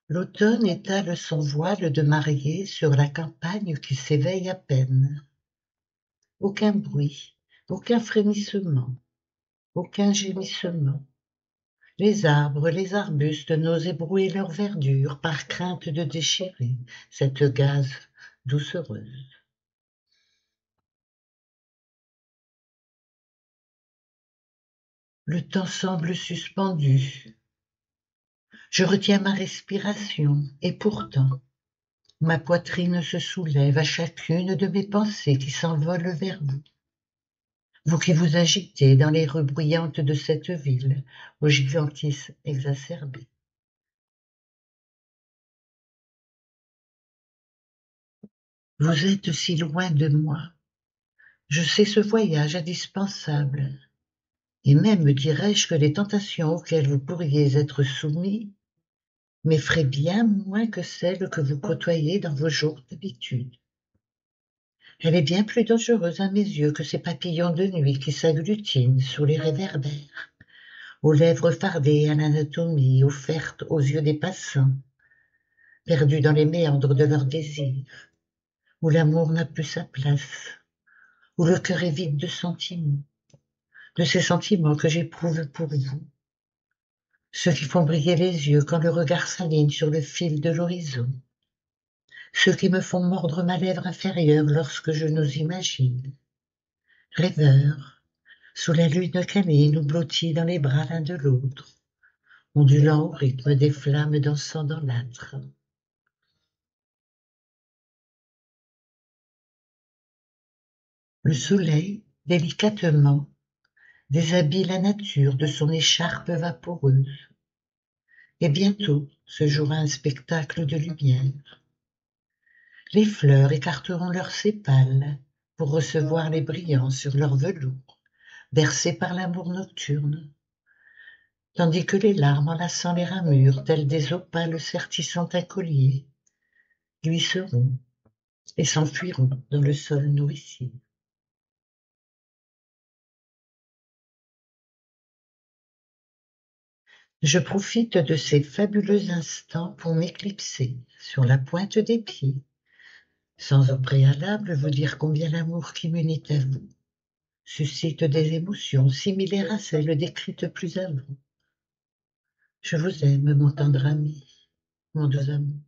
L'automne étale son voile de mariée sur la campagne qui s'éveille à peine. Aucun bruit, aucun frémissement, aucun gémissement. Les arbres, les arbustes n'osent ébrouer leur verdure par crainte de déchirer cette gaze doucereuse. Le temps semble suspendu. Je retiens ma respiration et pourtant, ma poitrine se soulève à chacune de mes pensées qui s'envolent vers vous. Vous qui vous agitez dans les rues bruyantes de cette ville, au gigantisme exacerbé. Vous êtes si loin de moi. Je sais ce voyage indispensable. Et même dirais-je que les tentations auxquelles vous pourriez être soumis m'effraient bien moins que celles que vous côtoyez dans vos jours d'habitude. Elle est bien plus dangereuse à mes yeux que ces papillons de nuit qui s'agglutinent sous les réverbères, aux lèvres fardées à l'anatomie offerte aux yeux des passants, perdus dans les méandres de leurs désirs, où l'amour n'a plus sa place, où le cœur est vide de ces sentiments que j'éprouve pour vous, ceux qui font briller les yeux quand le regard s'aligne sur le fil de l'horizon, ceux qui me font mordre ma lèvre inférieure lorsque je nous imagine, rêveurs, sous la lune câline ou blottis dans les bras l'un de l'autre, ondulant au rythme des flammes dansant dans l'âtre. Le soleil, délicatement, déshabille la nature de son écharpe vaporeuse. Et bientôt se jouera un spectacle de lumière. Les fleurs écarteront leurs sépales pour recevoir les brillants sur leur velours, bercés par l'amour nocturne, tandis que les larmes enlaçant les ramures, telles des opales sertissant un collier, glisseront et s'enfuiront dans le sol nourricier. Je profite de ces fabuleux instants pour m'éclipser sur la pointe des pieds, sans au préalable vous dire combien l'amour qui m'unit à vous suscite des émotions similaires à celles décrites plus avant. Je vous aime, mon tendre ami, mon doux amour.